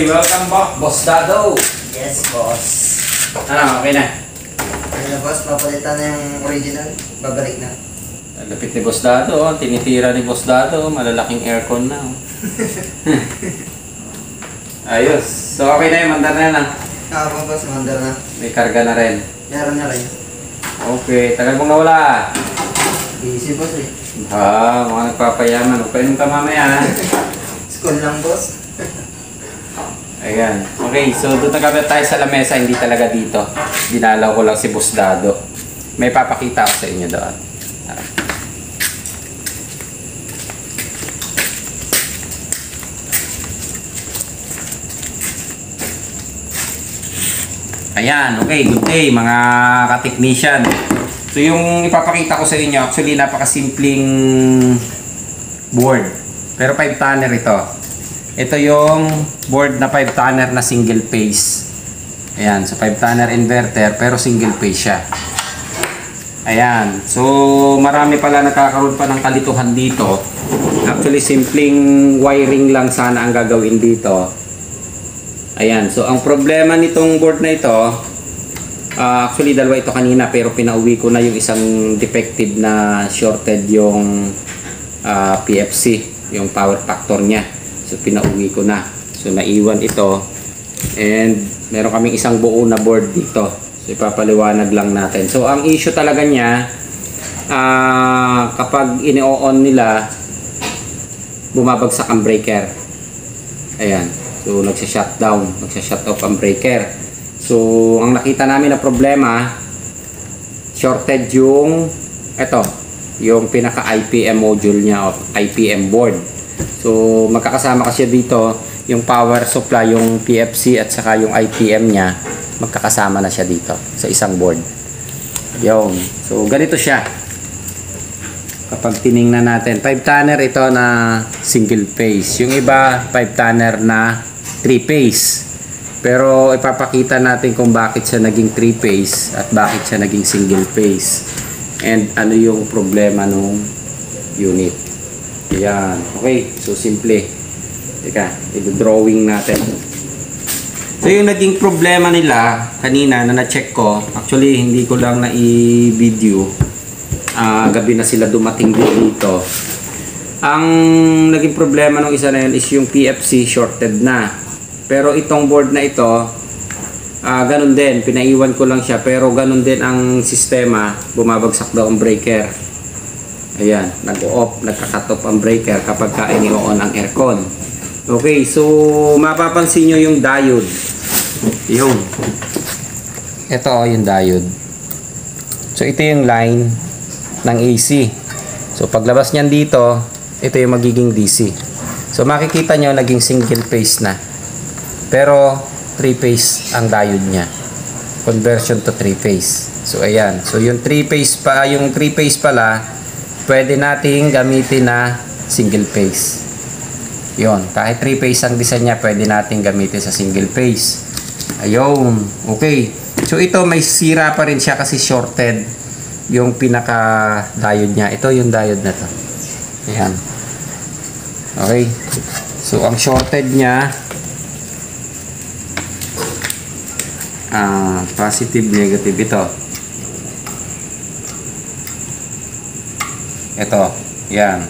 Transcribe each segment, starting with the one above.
Okay, welcome back, Boss Dado. Yes, boss. Ano, okay na? Ano na, boss? Papalitan na yung original. Babalik na. Lapit ni Boss Dado, oh. Tinitira ni Boss Dado, malalaking aircon na. Oh. Ayos. So, okay na yun, mandar na na. Boss, mandar na. May karga na rin. Meron na rin. Okay, tagal mong nawala. Busy, boss eh. Mga nagpapayaman. Painom ka mamaya, ha? School lang, boss. Ayan. Okay, so doon na tayo sa lamesa, hindi talaga dito. Dinalaw ko lang si Boss Dado. May papakita ako sa inyo doon. Ayan, okay, good day mga ka-technician. So yung ipapakita ko sa inyo, actually napakasimpleng board. Pero 5 tonner ito. Ito yung board na 5 tonner na single phase. Ayan, so 5 tonner inverter pero single phase siya. Ayan, so marami pala nakakaroon pa ng kalituhan dito. Actually, simpleng wiring lang sana ang gagawin dito. Ayan, so ang problema nitong board na ito, actually dalawa ito kanina pero pinauwi ko na yung isang defective na shorted yung PFC, yung power factor niya. So pinauwi ko na. So naiwan ito and meron kaming isang buo na board dito. So ipapaliwanag lang natin. So ang issue talaga niya, kapag ini-on nila, bumabagsak ang breaker. Ayan. So nagsa-shut off ang breaker. So ang nakita namin na problema, shorted yung yung pinaka IPM module niya o IPM board. So magkakasama kasi dito yung power supply, yung PFC at saka yung IPM niya, magkakasama na siya dito sa isang board. Yung, so ganito siya. Kapag tiningnan natin, 5 tonner ito na single phase. Yung iba 5 tonner na 3 phase. Pero ipapakita natin kung bakit siya naging 3 phase at bakit siya naging single phase. And ano yung problema nung unit. Ayan. Okay. So, simple. Teka, i-drawing natin. So, yung naging problema nila kanina na na-check ko, actually, hindi ko lang na-i-video. Gabi na sila dumating dito. Ang naging problema ng isa na yun is yung PFC shorted na. Pero itong board na ito, ganun din. Pinaiwan ko lang siya. Pero ganun din ang sistema. Bumabagsak daw ang breaker. Ayan, nag-off, nagka-cut off ang breaker kapag ini-on ang aircon. Okay, so mapapansin nyo yung diode. Yun. Ito yung diode. So ito yung line ng AC. So paglabas niyan dito, ito yung magiging DC. So makikita nyo naging single phase na. Pero 3 phase ang diode niya. Conversion to 3 phase. So ayan. So yung 3 phase pala, pwede nating gamitin na single phase. Yon, kahit 3 phase ang design niya, pwede nating gamitin sa single phase. Ayun. Okay. So ito may sira pa rin siya kasi shorted yung pinaka diode niya. Ito yung diode na to. Ayan. Okay. So ang shorted niya, positive, negative ito. Ito. Yan.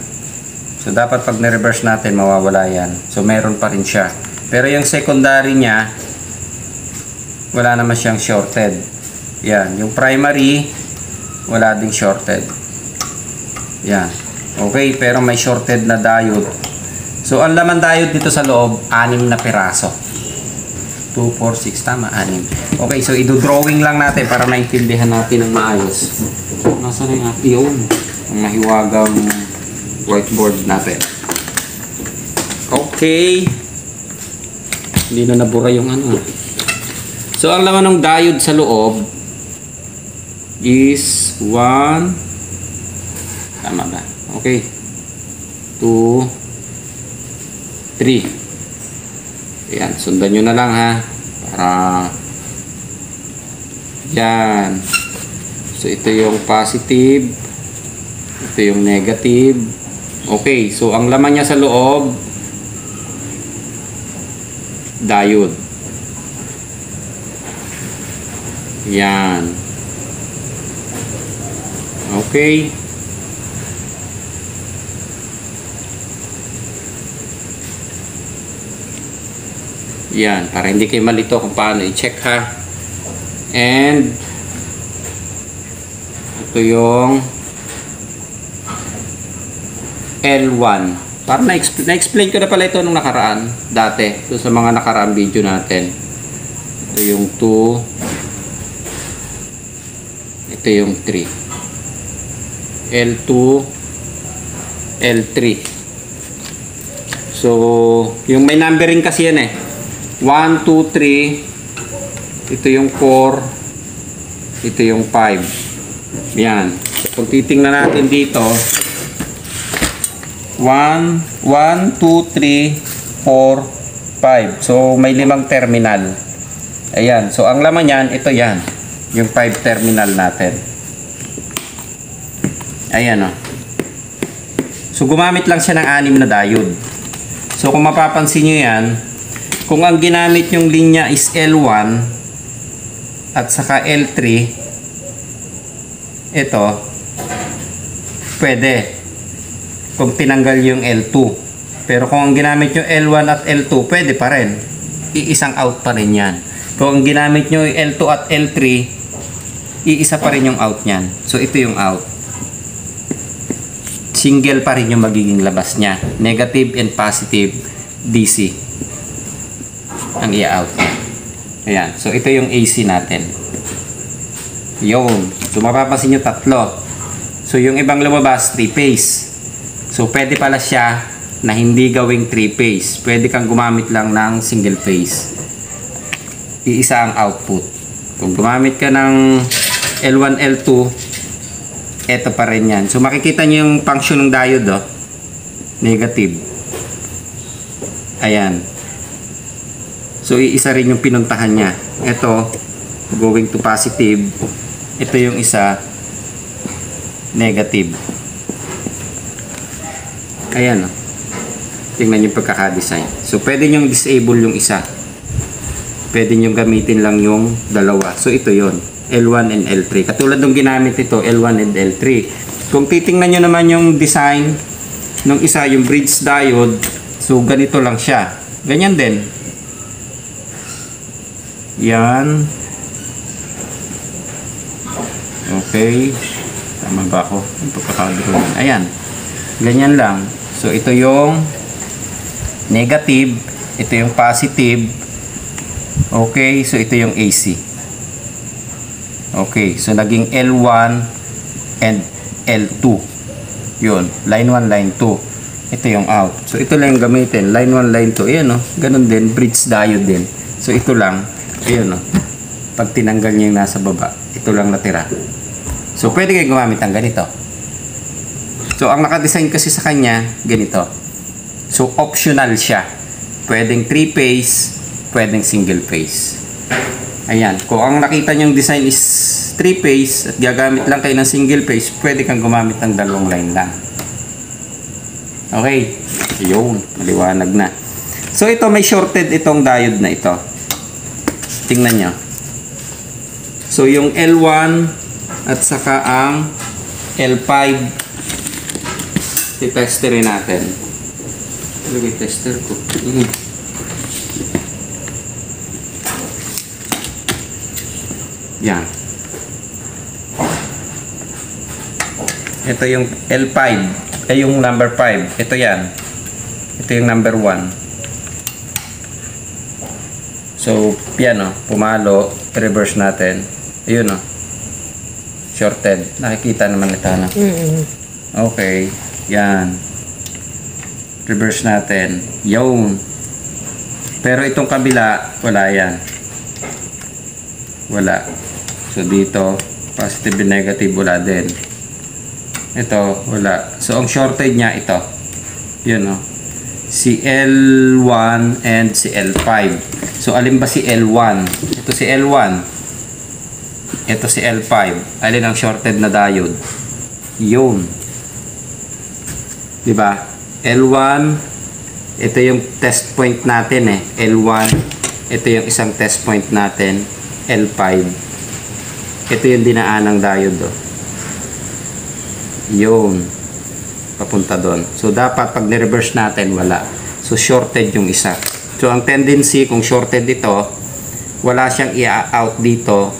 So dapat pag na-reverse natin, mawawala yan. So meron pa rin siya. Pero yung secondary niya, wala naman siyang shorted. Yan. Yung primary, wala ding shorted. Yan. Okay, pero may shorted na diode. So ang laman diode dito sa loob, 6 na piraso. 2, 4, 6, tama, 6. Okay, so i-drawing lang natin para maintindihan natin ng maayos. Nasaan yung yun? Ang mahiwagang whiteboard natin. Okay. Hindi na nabura yung ano. So ang laman ng diode sa loob is 1, tama ba? Okay. 2, 3. Ayan, sundan nyo na lang ha. Para yan. So ito yung positive, ito yung negative. Okay, so ang laman niya sa loob diode. Yan. Okay. Yan, para hindi kayo malito kung paano i-check ha. And ito yung L1. Para na-explain ko na pala ito nung nakaraan dati, so sa mga nakaraang video natin. Ito yung 2, ito yung 3, L2, L3. So yung may numbering kasi yan eh, 1, 2, 3, ito yung 4, ito yung 5. Yan. So, kung titingnan natin dito, 1, 2, 3, 4, 5. So, may 5 terminal. Ayan. So, ang laman yan, ito yan. Yung 5 terminal natin. Ayan o. So, gumamit lang siya ng 6 na diode. So, kung mapapansin nyo yan, kung ang ginamit yung linya is L1 at saka L3, ito, pwede kung tinanggal yung L2. Pero kung ang ginamit yung L1 at L2, pwede pa rin. Iisang out pa rin yan. Kung ang ginamit nyo yung L2 at L3, iisa pa rin yung out nyan. So, ito yung out. Single pa rin yung magiging labas niya. Negative and positive DC ang i-out niya. Ayan. So, ito yung AC natin. Yun. So, mapapansin nyo tatlo. So, yung ibang lumabas, 3-phase. So, pwede pala siya na hindi gawing 3-phase. Pwede kang gumamit lang ng single phase. Iisa ang output. Kung gumamit ka ng L1, L2, eto pa rin yan. So, makikita nyo yung function ng diode, oh. Negative. Ayan. So, iisa rin yung pinuntahan niya. Ito, going to positive. Ito yung isa, negative. Ayan, oh. Tingnan yung pagkakadesign. So, pwede nyong disable yung isa. Pwede nyong gamitin lang yung dalawa. So, ito yon, L1 and L3. Katulad ng ginamit ito, L1 and L3. Kung titingnan nyo naman yung design ng isa, yung bridge diode, so, ganito lang siya. Ganyan din. Yan. Okay. Tama ba ako? Yung pagkakagro. Ayan. Ganyan lang. So, ito yung negative. Ito yung positive. Okay. So, ito yung AC. Okay. So, naging L1 and L2. Yun. Line 1, line 2. Ito yung out. So, ito lang yung gamitin. Line 1, line 2. Ayan, no? Ganun din. Bridge diode din. So, ito lang. Ayun, no? Pag tinanggal niya yung nasa baba, ito lang natira. So, pwede kayo gumamit ng ganito. So, ang nakadesign kasi sa kanya, ganito. So, optional siya. Pwedeng 3-phase, pwedeng single phase. Ayan. Kung ang nakita niyong design is 3-phase at gagamit lang kayo ng single phase, pwede kang gumamit ng 2 line lang. Okay. Ayun. Maliwanag na. So, ito may shorted itong diode na ito. Tingnan nyo. So, yung L1 at saka ang L5 i-testerin natin. Lagay tester ko. Yan. Ito yung L5. Ay, yung number 5. Ito yan. Ito yung number 1. So, yan o, pumalo, reverse natin. Ayun o, shorted. Nakikita naman ito na. Okay, yan. Reverse natin. Yun. Pero itong kabila, wala yan. Wala. So, dito, positive and negative, wala din. Ito, wala. So, ang shorted niya, ito. Yun o. Si L1 and si L5. So, alin ba si L1? Ito si L1. Ito si L5. Alin ang shorted na diode? Yun. Diba? L1, Ito yung test point natin eh, L1. Ito yung isang test point natin, L5. Ito yung dinaan ng diode. Oh. Yun. Papunta doon. So, dapat pag ni-reverse natin, wala. So, shorted yung isa. So, ang tendency, kung shorted ito, wala siyang i-out dito,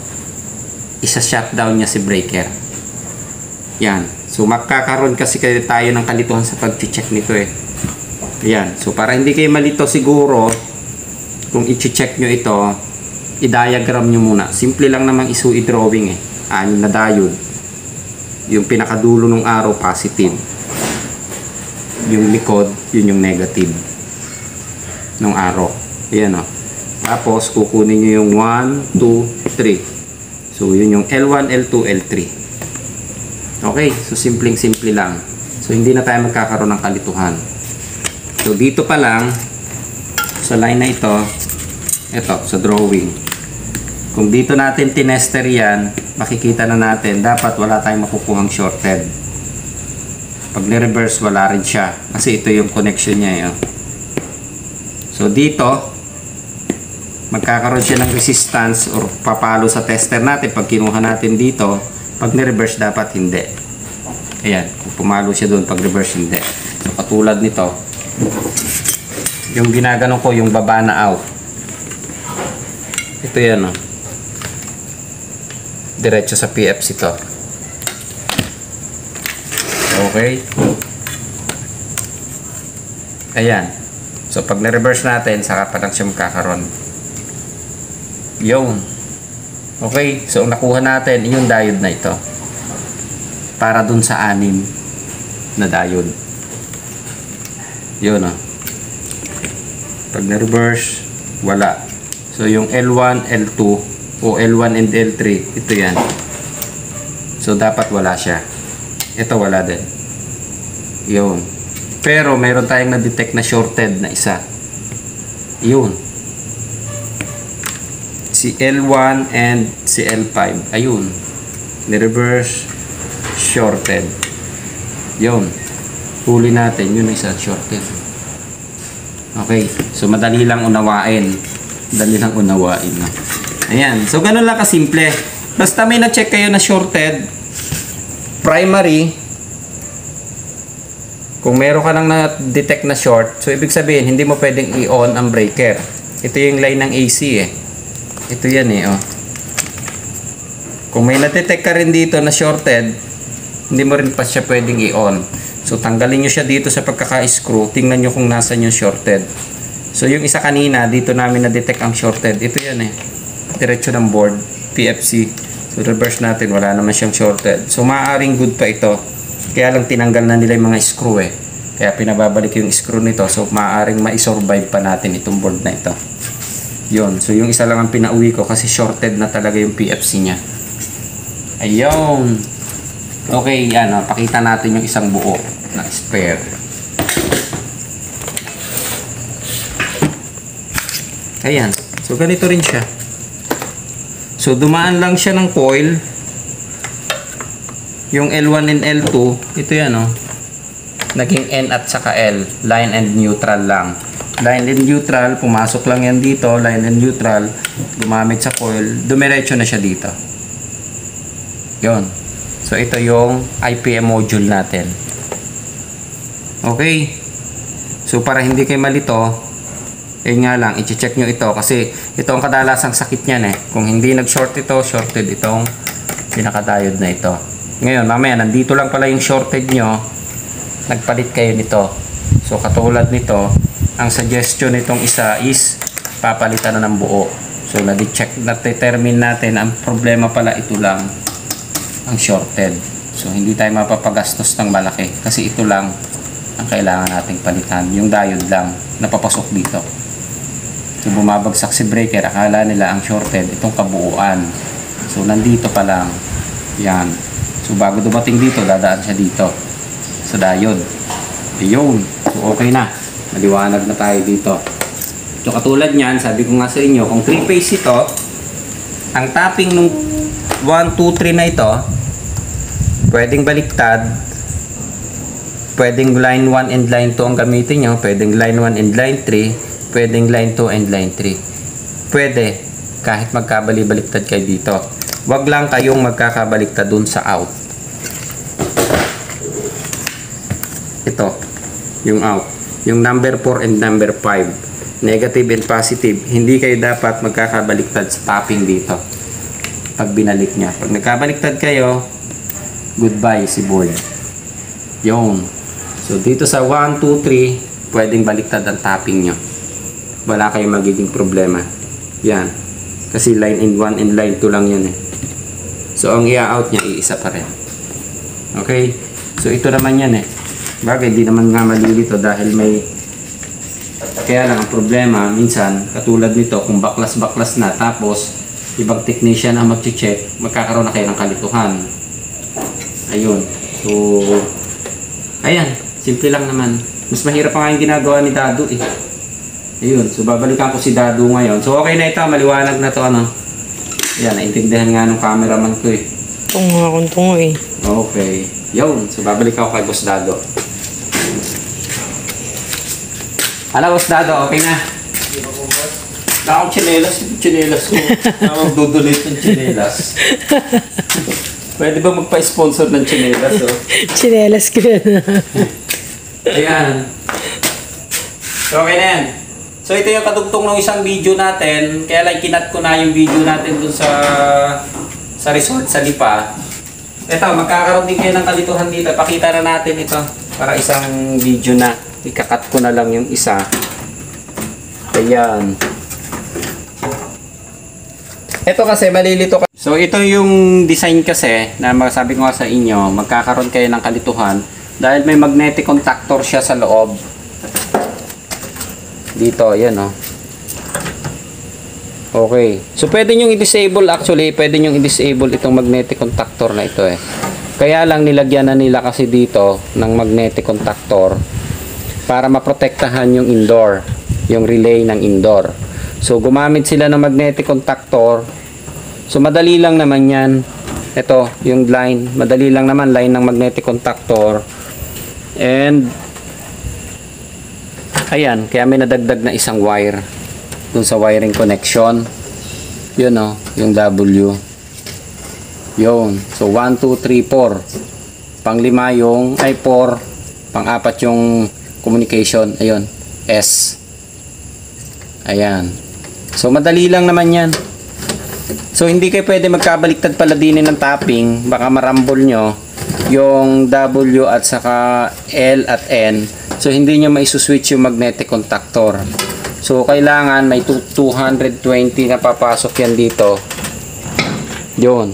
isa-shutdown niya si breaker. Yan. So, magkakaroon kasi tayo ng kalituhan sa pag-check nito eh. Yan. So, para hindi kayo malito siguro, kung i-check nyo ito, i-diagram nyo muna. Simple lang namang i-drawing eh. Anim na diode. Yung pinakadulo ng arrow, positive. Yung likod, yun yung negative ng arrow. Ayan o. Tapos, kukunin nyo yung 1, 2, 3. So, yun yung L1, L2, L3. Okay. So, simpleng-simple lang. So, hindi na tayo magkakaroon ng kalituhan. So, dito pa lang, sa line na ito, sa drawing. Kung dito natin tinester yan, makikita na natin, dapat wala tayong makukuhang shorted. Pag ni-reverse, wala rin siya. Kasi ito yung connection niya. Eh. So, dito, magkakaroon siya ng resistance or papalo sa tester natin. Pag kinuha natin dito, pag ni-reverse, dapat hindi. Ayan, kung pumalo siya doon, pag reverse, hindi. So, katulad nito, yung ginagano ko, yung baba na out. Ito yan, oh. Diretso sa PFC to. Okay. Ayan. So, pag na-reverse natin, saka pa lang siya magkakaroon. Yung. Okay. So, ang nakuha natin, yung diode na ito. Para dun sa 6 na diode. Yun, oh. Pag na-reverse, wala. So, yung L1, L2, o L1 and L3, ito yan. So, dapat wala siya. Ito, wala din. Yun. Pero, mayroon tayong na-detect na shorted na isa. Yun. Si L1 and si L5. Ayun. Ni-reverse, shorted. Yun. Huli natin. Yun ang isa, shorted. Okay. So, madali lang unawain. Madali lang unawain. No? Ayan. So, ganun lang kasimple. Basta may na-check kayo na shorted, primary, kung meron ka lang na-detect na short, so, ibig sabihin, hindi mo pwedeng i-on ang breaker. Ito yung line ng AC eh. Ito yan eh, oh. Kung may na-detect ka rin dito na shorted, hindi mo rin pa siya pwedeng i-on. So, tanggalin nyo siya dito sa pagkaka-screw. Tingnan nyo kung nasan yung shorted. So, yung isa kanina, dito namin na-detect ang shorted. Ito yan eh. Diretso ng board, PFC. So, reverse natin. Wala naman siyang shorted. So, maaaring good pa ito. Kaya lang tinanggal na nila yung mga screw eh. Kaya pinababalik yung screw nito. So, maaaring ma-survive pa natin itong board na ito. Yun. So, yung isa lang ang pinauwi ko kasi shorted na talaga yung PFC niya. Ayun. Okay, yan. Pakita natin yung isang buo na spare. Ayan. So, ganito rin siya. So, dumaan lang siya ng coil. Yung L1 and L2, ito yan, oh. Naging N at saka L. Line and neutral lang. Line and neutral, pumasok lang yan dito. Line and neutral, gumamit sa coil. Dumiretso na siya dito. Yun. So, ito yung IPM module natin. Okay. So, para hindi kayo malito, nga lang, i-check nyo ito kasi ito ang kadalasang sakit niyan eh. Kung hindi nag-short ito, shorted itong pinaka-diode na ito. Ngayon, mamaya, nandito lang pala yung shorted nyo, nagpalit kayo nito. So, katulad nito, ang suggestion nitong isa is papalitan na ng buo. So, na-check, na-determine natin, ang problema pala ito lang, ang shorted. So, hindi tayo mapapagastos ng malaki kasi ito lang ang kailangan nating palitan. Yung diode lang, napapasok dito. So, bumabagsak si breaker, akala nila ang shorted, itong kabuuan. So, nandito pa lang. Yan. So, bago dumating dito, dadaan siya dito. Sa diode. Ayun. So, okay na. Maliwanag na tayo dito. So, katulad nyan, sabi ko nga sa inyo, kung 3-phase ito, ang tapping nung 1, 2, 3 na ito, pwedeng baliktad, pwedeng line 1 and line 2 ang gamitin nyo, pwedeng line 1 and line 3, pwedeng line 2 and line 3. Pwede, kahit magkabali-baliktad kayo dito. Wag lang kayong magkakabaliktad dun sa out. Ito, yung out. Yung number 4 and number 5. Negative and positive. Hindi kayo dapat magkakabaliktad sa tapping dito. Pag binalik niya. Pag nagkabaliktad kayo, goodbye si board. Yun. So, dito sa 1, 2, 3, pwedeng baliktad ang tapping nyo. Wala kayong magiging problema. Yan. Kasi line in 1 and line 2 lang yan eh. So, ang i-out niya, iisa pa rin. Okay? So, ito naman yan eh. Bagay, hindi naman nga malilito dahil may... Kaya lang ang problema, minsan, katulad nito, kung baklas-baklas na, tapos, ibang technician ang mag-check, magkakaroon na kayo ng kalituhan. Ayun. So, ayan. Simple lang naman. Mas mahirap pa nga yung ginagawa ni Dado eh. Ayun. So, babalikan ko si Dado ngayon. So, okay na ito. Maliwanag na to ano. Ayan. Naintindihan nga ng cameraman ko eh. Tunga akong tunga eh. Okay. Yun. So, babalik ako kay Boss Dado. Ano, Boss Dado? Okay na? Hindi pa po boss. Wala akong tsinelas. Tsinelas ko. Magdudulate ng tsinelas. Pwede ba magpa-sponsor ng tsinelas? Oh? Chinelas ko na. Ayan. So, okay na yan. So, ito yung kadugtong ng isang video natin. Kaya lang, kinat ko na yung video natin dun sa resort sa Lipa. Ito, magkakaroon din kayo ng kalituhan dito. Pakita na natin ito. Para isang video na. Ikakat ko na lang yung isa. Ayan. Ito kasi malilito ka. So ito yung design kasi na masabi ko nga sa inyo, magkakaroon kayo ng kalituhan dahil may magnetic contactor siya sa loob. Dito, ayan oh. Okay. So pwede nyo i-disable actually, pwede nyo i-disable itong magnetic contactor na ito eh. Kaya lang nilagyan na nila kasi dito ng magnetic contactor para maprotektahan yung indoor, yung relay ng indoor. So gumamit sila ng magnetic contactor. So madali lang naman yan. Ito yung line, madali lang naman line ng magnetic contactor. And ayan, kaya may nadagdag na isang wire dun sa wiring connection. Yun o, yung W. Yun. So 1, 2, 3, 4. Pang 5 yung, ay 4. Pang 4 yung communication. Ayun, S. Ayan. So madali lang naman yan. So hindi kayo pwede magkabaliktad paladinin ng tapping, baka marambol nyo yung W at saka L at N. So hindi nyo maisuswitch yung magnetic contactor. So kailangan may 220 na papasok yan dito. Yun.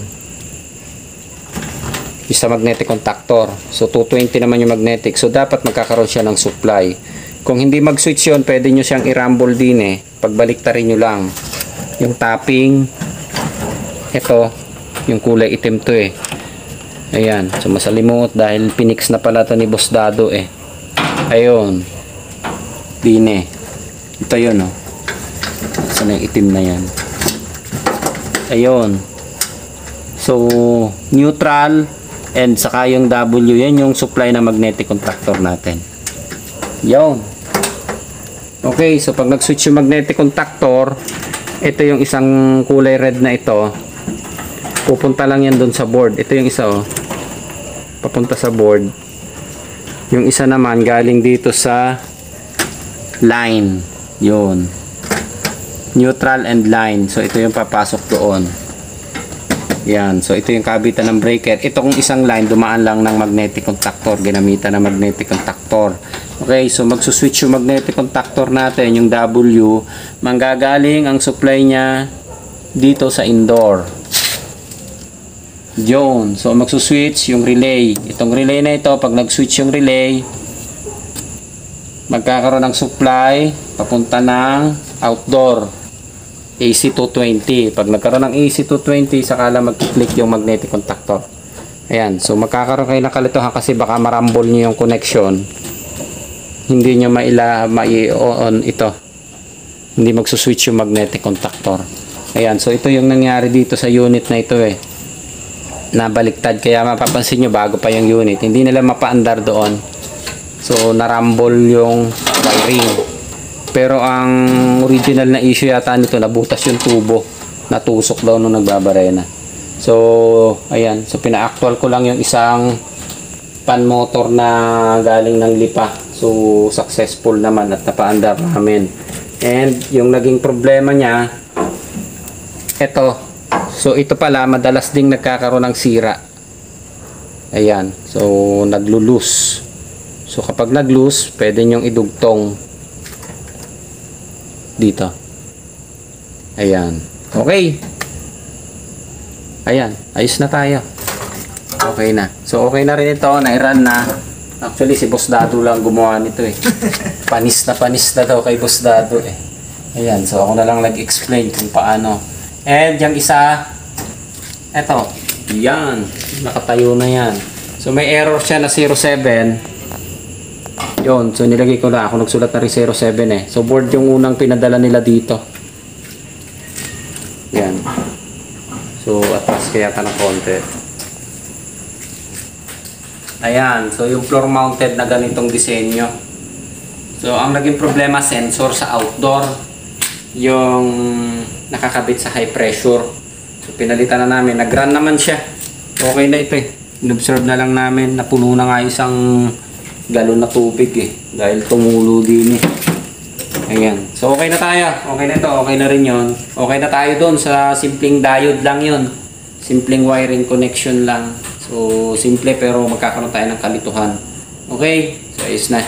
Isa magnetic contactor. So 220 naman yung magnetic. So dapat magkakaroon siya ng supply. Kung hindi mag-switch yun, pwede nyo siyang i-rumble din eh. Pagbaliktarin nyo lang. Yung tapping. Ito. Yung kulay itim to eh. Ayan. So masalimot dahil pinix na pala to ni Boss Dado eh. Ayun. Din eh. Ito yun oh. Saan yung itim na yan? Ayun. So neutral and saka yung W yan yung supply na magnetic contactor natin. Yun. Okay, so pag nag-switch yung magnetic contactor, ito yung isang kulay red na ito. Pupunta lang yan dun sa board. Ito yung isa oh. Papunta sa board. Yung isa naman galing dito sa line. Yun. Neutral and line. So ito yung papasok doon. Yan. So ito yung kabitan ng breaker. Ito kung isang line dumaan lang ng magnetic contactor. Ginamitan ng magnetic contactor. Okay, so magsuswitch yung magnetic contactor natin, yung W, manggagaling ang supply niya dito sa indoor. Yun. So magsuswitch yung relay. Itong relay na ito, pag nag-switch yung relay, magkakaroon ng supply papunta ng outdoor AC 220. Pag nagkaroon ng AC 220, saka lang mag-click yung magnetic contactor. Ayan. So magkakaroon kayo ng kalituhan kasi baka marambol nyo yung connection. Hindi nyo mai-on ito. Hindi magsuswitch yung magnetic contactor. Ayan. So ito yung nangyari dito sa unit na ito eh. Nabaliktad. Kaya mapapansin nyo bago pa yung unit. Hindi nila mapaandar doon. So narambol yung wiring. Pero ang original na issue yata nito, nabutas yung tubo. Natusok daw nung nagbabarena. So ayan, so pina-actual ko lang yung isang pan motor na galing ng Lipa. So successful naman at napaandar namin. And yung naging problema niya, ito. So ito pala, madalas ding nagkakaroon ng sira. Ayan, so naglo-loose. So kapag nag-loose, pwede nyong idugtong dito. Ayan. Okay. Ayan, ayos na tayo. Okay na. So okay na rin ito, na-run na. Actually si Boss Dado lang gumawa nito eh. Panis na daw kay Boss Dado eh. Ayan, so ako na lang nag-explain kung paano. And yung isa, eto, yan, nakatayo na yan. So may error siya na 07. Yun, so nilagay ko na, ako nagsulat na rin 07 eh. So board yung unang pinadala nila dito. Yan. So atras kaya ka ng konti. Ayan, so yung floor mounted na ganitong disenyo. So ang naging problema, sensor sa outdoor. Yung nakakabit sa high pressure. So pinalitan na namin, nag-run naman siya. Okay na ito eh. In-observe na lang namin, napuno na nga isang galon na tubig eh. Dahil tumulo din eh. Ayan. So okay na tayo. Okay na ito. Okay na rin yun. Okay na tayo doon sa simpleng diode lang yun. Simpleng wiring connection lang. So simple pero magkakaroon tayo ng kalituhan. Okay. So ayos na.